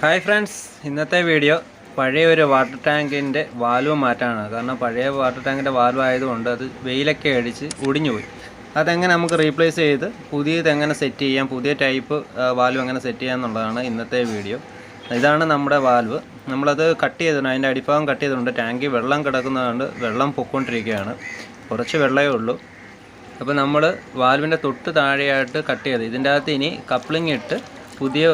Hi friends, ഇന്നത്തെ video പഴയ ഒരു വാട്ടർ ടാങ്കിൻ്റെ വാൽവ് മാറ്റാനാണ്. കാരണം പഴയ വാട്ടർ ടാങ്കിൻ്റെ വാൽവ് ആയതുകൊണ്ട് അത് വെയിലൊക്കെ അടിച്ച് ഒടിഞ്ഞു പോയി. അതെങ്ങനെ നമുക്ക് റീപ്ലേസ് ചെയ്ത് പുതിയത് എങ്ങനെ സെറ്റ് ചെയ്യാം, പുതിയ ടൈപ്പ് വാൽവ് എങ്ങനെ സെറ്റ് ചെയ്യാം എന്നുള്ളതാണ് ഇന്നത്തെ വീഡിയോ. ഇതാണ് നമ്മുടെ വാൽവ്. നമ്മളത് കട്ട് ചെയ്തിട്ടുണ്ട്, അതിൻ്റെ അടിഭാഗം കട്ട് ചെയ്തിട്ടുണ്ട്. ടാങ്കിൽ വെള്ളം കിടക്കുന്നതുകൊണ്ട് വെള്ളം പൊയ്ക്കൊണ്ടിരിക്കുകയാണ്, കുറച്ച് വെള്ളമേ ഉള്ളൂ. അപ്പോൾ നമ്മൾ വാൽവിൻ്റെ തൊട്ട് താഴെയായിട്ട് കട്ട് ചെയ്ത് ഇതിൻ്റെ അകത്ത് ഇനി കപ്ലിംഗ് ഇട്ട് പുതിയ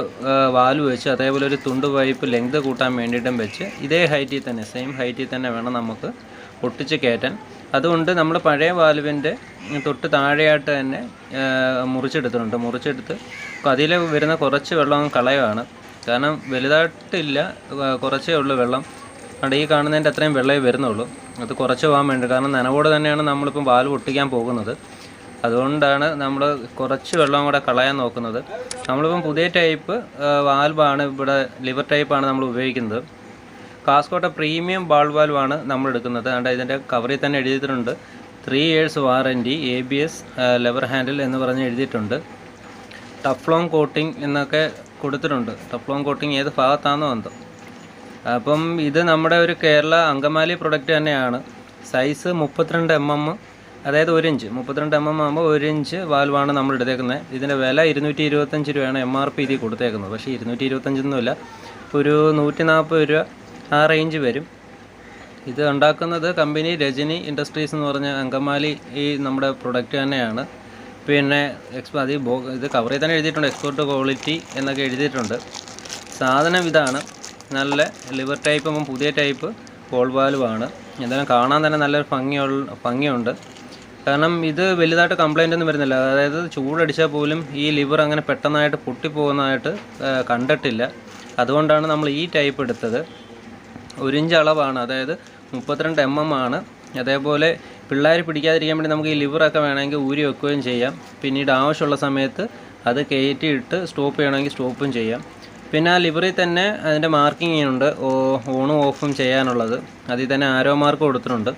വാൽവ് വെച്ച് അതേപോലെ ഒരു തുണ്ട് പൈപ്പ് ലെങ്ത് കൂട്ടാൻ വേണ്ടിയിട്ടും വെച്ച് ഇതേ ഹൈറ്റിൽ തന്നെ, സെയിം ഹൈറ്റിൽ തന്നെ വേണം നമുക്ക് ഒട്ടിച്ച് കയറ്റാൻ. അതുകൊണ്ട് നമ്മൾ പഴയ വാൽവിൻ്റെ തൊട്ട് താഴെയായിട്ട് തന്നെ മുറിച്ചെടുത്ത് അതിൽ വരുന്ന കുറച്ച് വെള്ളം കളയുകയാണ്. കാരണം വലുതായിട്ടില്ല, കുറച്ചേ ഉള്ളൂ വെള്ളം. അവിടെ ഈ കാണുന്നതിൻ്റെ അത്രയും വെള്ളമേ വരുന്നുള്ളൂ. അത് കുറച്ച് പോകാൻ വേണ്ടി, കാരണം നനവോടെ തന്നെയാണ് നമ്മളിപ്പം വാൽവ് ഒട്ടിക്കാൻ പോകുന്നത്. അതുകൊണ്ടാണ് നമ്മൾ കുറച്ച് വെള്ളം കൂടെ കളയാൻ നോക്കുന്നത്. നമ്മളിപ്പം പുതിയ ടൈപ്പ് വാൽവാണ്, ഇവിടെ ലിവർ ടൈപ്പാണ് നമ്മൾ ഉപയോഗിക്കുന്നത്. കാസ്കോട്ട പ്രീമിയം ബാൾ വാൽവാണ് നമ്മൾ എടുക്കുന്നത്. അതുകൊണ്ട് ഇതിൻ്റെ കവറിൽ തന്നെ എഴുതിയിട്ടുണ്ട് 3 years warranty, ABS lever handle എന്ന് പറഞ്ഞ് എഴുതിയിട്ടുണ്ട്. ടഫ്ലോൺ കോട്ടിംഗ് എന്നൊക്കെ കൊടുത്തിട്ടുണ്ട്. ടഫ്ലോൺ കോട്ടിംഗ് ഏത് ഭാഗത്താണെന്നോ എന്തോ. അപ്പം ഇത് നമ്മുടെ ഒരു കേരള അങ്കമാലി പ്രൊഡക്റ്റ് തന്നെയാണ്. സൈസ് 32 mm, അതായത് 1 ഇഞ്ച്. 32 mm ആകുമ്പോൾ 1 ഇഞ്ച് വാൽവാണ് നമ്മൾ എടുത്തേക്കുന്നത്. ഇതിൻ്റെ വില 225 രൂപയാണ് MRP ഇതിൽ കൊടുത്തേക്കുന്നത്. പക്ഷേ 225 ഒന്നുമില്ല, ഒരു 140 രൂപ ആ റേഞ്ച് വരും. ഇത് ഉണ്ടാക്കുന്നത് കമ്പനി രജനി ഇൻഡസ്ട്രീസ് എന്ന് പറഞ്ഞ അങ്കമാലി ഈ നമ്മുടെ പ്രൊഡക്റ്റ് തന്നെയാണ്. പിന്നെ ഇത് കവറിൽ തന്നെ എഴുതിയിട്ടുണ്ട്, എക്സ്പോർട്ട് ക്വാളിറ്റി എന്നൊക്കെ എഴുതിയിട്ടുണ്ട്. സാധനം ഇതാണ്. നല്ല ലിവർ ടൈപ്പ്, അപ്പം പുതിയ ടൈപ്പ് ബോൾ വാൽവാണ്. എന്തായാലും കാണാൻ തന്നെ നല്ലൊരു ഭംഗിയുണ്ട്. കാരണം ഇത് വലുതായിട്ട് കംപ്ലൈൻ്റ് ഒന്നും വരുന്നില്ല. അതായത് ചൂടടിച്ചാൽ പോലും ഈ ലിവർ അങ്ങനെ പെട്ടെന്നായിട്ട് പൊട്ടിപ്പോകുന്നതായിട്ട് കണ്ടിട്ടില്ല. അതുകൊണ്ടാണ് നമ്മൾ ഈ ടൈപ്പ് എടുത്തത്. 1 ഇഞ്ച് അളവാണ്, അതായത് 32 mm ആണ്. അതേപോലെ പിള്ളേർ പിടിക്കാതിരിക്കാൻ വേണ്ടി നമുക്ക് ഈ ലിവറൊക്കെ വേണമെങ്കിൽ ഊരി വെക്കുകയും ചെയ്യാം. പിന്നീട് ആവശ്യമുള്ള സമയത്ത് അത് കയറ്റിയിട്ട് സ്റ്റോപ്പ് ചെയ്യണമെങ്കിൽ സ്റ്റോപ്പും ചെയ്യാം. പിന്നെ ആ ലിവറിൽ തന്നെ അതിൻ്റെ മാർക്കിംഗ് ഉണ്ട്, ഓണും ഓഫും ചെയ്യാനുള്ളത്. അതിൽ തന്നെ ആരോ മാർക്ക് കൊടുത്തിട്ടുണ്ട്.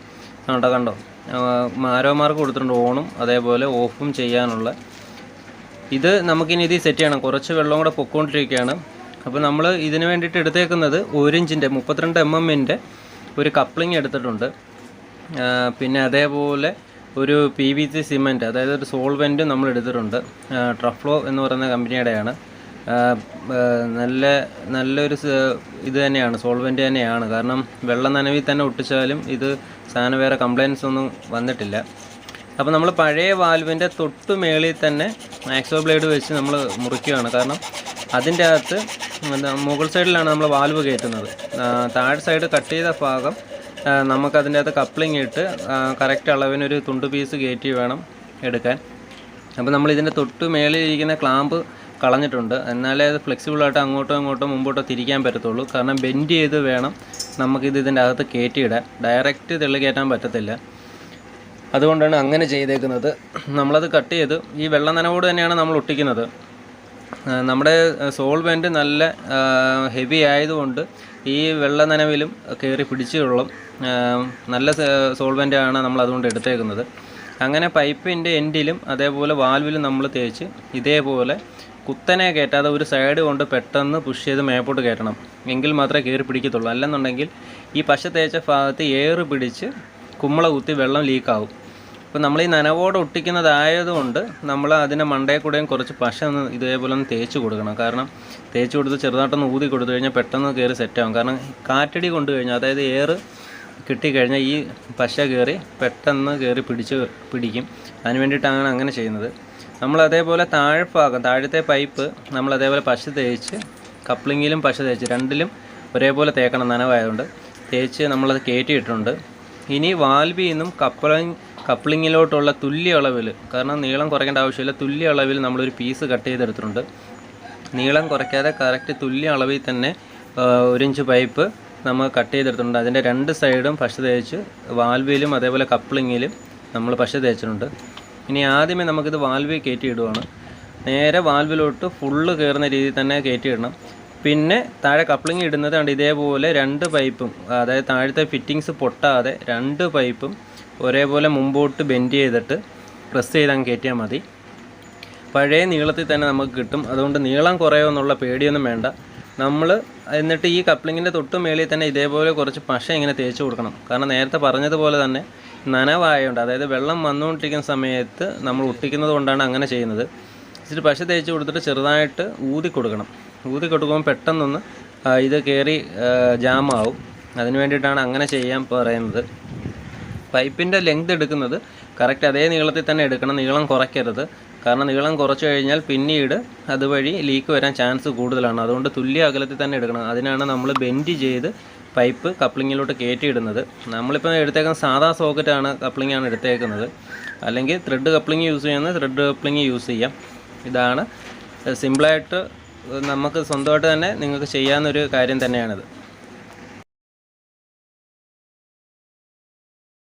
കണ്ടോ, ആരോ മാർക്ക് കൊടുത്തിട്ടുണ്ട്, ഓണും അതേപോലെ ഓഫും ചെയ്യാനുള്ള. ഇത് നമുക്കിനി ഇതിൽ സെറ്റ് ചെയ്യണം. കുറച്ച് വെള്ളം കൂടെ പൊയ്ക്കൊണ്ടിരിക്കുകയാണ്. അപ്പോൾ നമ്മൾ ഇതിന് വേണ്ടിയിട്ട് എടുത്തേക്കുന്നത് 1 ഇഞ്ചിൻ്റെ 32 mm ഒരു കപ്ലിംഗ് എടുത്തിട്ടുണ്ട്. പിന്നെ അതേപോലെ ഒരു PVC സിമൻറ്റ്, അതായത് ഒരു സോൾവെൻറ്റും നമ്മൾ എടുത്തിട്ടുണ്ട്. ട്രഫ്ലോ എന്ന് പറയുന്ന കമ്പനിയുടെയാണ്. നല്ലൊരു ഇത് തന്നെയാണ്, സോൾവെൻറ്റ് തന്നെയാണ്. കാരണം വെള്ളം നനവിൽ തന്നെ ഒട്ടിച്ചാലും ഇത് സാധനം വേറെ കംപ്ലയിൻസ് ഒന്നും വന്നിട്ടില്ല. അപ്പോൾ നമ്മൾ പഴയ വാൽവിൻ്റെ തൊട്ട് മേളിൽ തന്നെ ആക്സോ ബ്ലേഡ് വെച്ച് നമ്മൾ മുറിക്കുകയാണ്. കാരണം അതിൻ്റെ അകത്ത് മുകൾ സൈഡിലാണ് നമ്മൾ വാൽവ് കയറ്റുന്നത്. താഴെ സൈഡ് കട്ട് ചെയ്ത ഭാഗം നമുക്കതിൻ്റെ അകത്ത് കപ്ലിംഗ് ഇട്ട് കറക്റ്റ് അളവിനൊരു തുണ്ട് പീസ് കയറ്റി വേണം എടുക്കാൻ. അപ്പോൾ നമ്മൾ ഇതിൻ്റെ തൊട്ട് മേളിൽ ഇരിക്കുന്ന ക്ലാമ്പ് കളഞ്ഞിട്ടുണ്ട്. എന്നാലേ അത് ഫ്ലെക്സിബിളായിട്ട് അങ്ങോട്ടോ ഇങ്ങോട്ടോ മുമ്പോട്ടോ തിരിക്കാൻ പറ്റത്തുള്ളൂ. കാരണം ബെൻഡ് ചെയ്ത് വേണം നമുക്കിത് ഇതിൻ്റെ അകത്ത് കയറ്റിയിടാൻ. ഡയറക്റ്റ് തെള്ളി കയറ്റാൻ പറ്റത്തില്ല. അതുകൊണ്ടാണ് അങ്ങനെ ചെയ്തേക്കുന്നത്. നമ്മളത് കട്ട് ചെയ്ത് ഈ വെള്ള നനവോട് തന്നെയാണ് നമ്മൾ ഒട്ടിക്കുന്നത്. നമ്മുടെ സോൾവെൻറ്റ് നല്ല ഹെവി ആയതുകൊണ്ട് ഈ വെള്ള നനവിലും കയറി പിടിച്ചുകൊള്ളും. നല്ല സോൾവെൻ്റാണ് നമ്മൾ അതുകൊണ്ട് എടുത്തേക്കുന്നത്. അങ്ങനെ പൈപ്പിൻ്റെ എൻഡിലും അതേപോലെ വാൽവിലും നമ്മൾ തേച്ച് ഇതേപോലെ കുത്തനെ കയറ്റാതെ ഒരു സൈഡ് കൊണ്ട് പെട്ടെന്ന് പുഷ് ചെയ്ത് മേപ്പോട്ട് കയറ്റണം. എങ്കിൽ മാത്രമേ കയറി പിടിക്കത്തുള്ളൂ. അല്ലെന്നുണ്ടെങ്കിൽ ഈ പശ തേച്ച ഭാഗത്ത് ഏറ് പിടിച്ച് കുമ്മള കുത്തി വെള്ളം ലീക്കാവും. അപ്പോൾ നമ്മൾ ഈ നനവോടെ ഒട്ടിക്കുന്നതായതുകൊണ്ട് നമ്മൾ അതിൻ്റെ മണ്ടയിൽ കൂടെയും കുറച്ച് പശ ഇതേപോലെ ഒന്ന് തേച്ച് കൊടുക്കണം. കാരണം തേച്ച് കൊടുത്ത് ചെറുതായിട്ടൊന്ന് ഊതി കൊടുത്തു കഴിഞ്ഞാൽ പെട്ടെന്ന് കയറി സെറ്റാകും. കാരണം കാറ്റടി കൊണ്ടു കഴിഞ്ഞാൽ, അതായത് ഏറ് കിട്ടിക്കഴിഞ്ഞാൽ ഈ പശ കയറി പെട്ടെന്ന് കയറി പിടിക്കും. അതിന് വേണ്ടിയിട്ടാണ് അങ്ങനെ ചെയ്യുന്നത്. നമ്മൾ അതേപോലെ താഴത്തെ പൈപ്പ് നമ്മൾ അതേപോലെ പശ തേച്ച്, കപ്ലിങ്ങിലും പശ തേച്ച്, രണ്ടിലും ഒരേപോലെ തേക്കണം. നനവായതുകൊണ്ട് തേച്ച് നമ്മളത് കയറ്റിയിട്ടുണ്ട്. ഇനി വാൽവിൽ നിന്നും കപ്ലിങ്ങിലോട്ടുള്ള തുല്യ അളവിൽ, കാരണം നീളം കുറയ്ക്കേണ്ട ആവശ്യമില്ല, തുല്യ അളവിൽ നമ്മളൊരു പീസ് കട്ട് ചെയ്തെടുത്തിട്ടുണ്ട്. നീളം കുറയ്ക്കാതെ കറക്റ്റ് തുല്യ അളവിൽ തന്നെ 1 ഇഞ്ച് പൈപ്പ് നമ്മൾ കട്ട് ചെയ്തെടുത്തിട്ടുണ്ട്. അതിൻ്റെ 2 സൈഡും പശ തേച്ച് വാൽവിലും അതേപോലെ കപ്ലിങ്ങിലും നമ്മൾ പശ തേച്ചിട്ടുണ്ട്. ഇനി ആദ്യമേ നമുക്കിത് വാൽവിൽ കയറ്റിയിടുകയാണ്. നേരെ വാൽവിലോട്ട് ഫുള്ള് കയറുന്ന രീതിയിൽ തന്നെ കയറ്റിയിടണം. പിന്നെ താഴെ കപ്ലിംഗ് ഇടുന്നത് കണ്ട് ഇതേപോലെ 2 പൈപ്പും, അതായത് താഴത്തെ ഫിറ്റിങ്സ് പൊട്ടാതെ 2 പൈപ്പും ഒരേപോലെ മുമ്പോട്ട് ബെൻഡ് ചെയ്തിട്ട് പ്രസ് ചെയ്തങ്ങ് കയറ്റിയാൽ മതി. പഴയ നീളത്തിൽ തന്നെ നമുക്ക് കിട്ടും. അതുകൊണ്ട് നീളം കുറയുമെന്നുള്ള പേടിയൊന്നും വേണ്ട. നമ്മൾ എന്നിട്ട് ഈ കപ്ലിങ്ങിൻ്റെ തൊട്ട് മേളിൽ തന്നെ ഇതേപോലെ കുറച്ച് പശ ഇങ്ങനെ തേച്ച് കൊടുക്കണം. കാരണം നേരത്തെ പറഞ്ഞതുപോലെ തന്നെ നനവായതുകൊണ്ട്, അതായത് വെള്ളം വന്നുകൊണ്ടിരിക്കുന്ന സമയത്ത് നമ്മൾ ഒട്ടിക്കുന്നത് കൊണ്ടാണ് അങ്ങനെ ചെയ്യുന്നത്. ഇച്ചിരി പശ തേച്ച് കൊടുത്തിട്ട് ചെറുതായിട്ട് ഊതി കൊടുക്കണം. ഊതി കൊടുക്കുമ്പോൾ പെട്ടെന്നൊന്ന് ഇത് കയറി ജാമാവും. അതിന് വേണ്ടിയിട്ടാണ് അങ്ങനെ ചെയ്യാൻ പറയുന്നത്. പൈപ്പിൻ്റെ ലെങ്ത് എടുക്കുന്നത് കറക്റ്റ് അതേ നീളത്തിൽ തന്നെ എടുക്കണം, നീളം കുറയ്ക്കരുത്. കാരണം നീളം കുറച്ച് കഴിഞ്ഞാൽ പിന്നീട് അതുവഴി ലീക്ക് വരാൻ ചാൻസ് കൂടുതലാണ്. അതുകൊണ്ട് തുല്യ അകലത്തിൽ തന്നെ എടുക്കണം. അതിനാണ് നമ്മൾ ബെൻഡ് ചെയ്ത് പൈപ്പ് കപ്ലിങ്ങിലോട്ട് കയറ്റിയിടുന്നത്. നമ്മളിപ്പോൾ എടുത്തേക്കുന്ന സാധാ സോക്കറ്റാണ്, കപ്ലിങ്ങാണ് എടുത്തേക്കുന്നത്. അല്ലെങ്കിൽ ത്രെഡ് കപ്ലിങ് യൂസ് ചെയ്യുന്നത് ത്രെഡ് കപ്ലിങ് യൂസ് ചെയ്യാം. ഇതാണ് സിമ്പിളായിട്ട് നമുക്ക് സ്വന്തമായിട്ട് തന്നെ നിങ്ങൾക്ക് ചെയ്യാവുന്നൊരു കാര്യം തന്നെയാണിത്.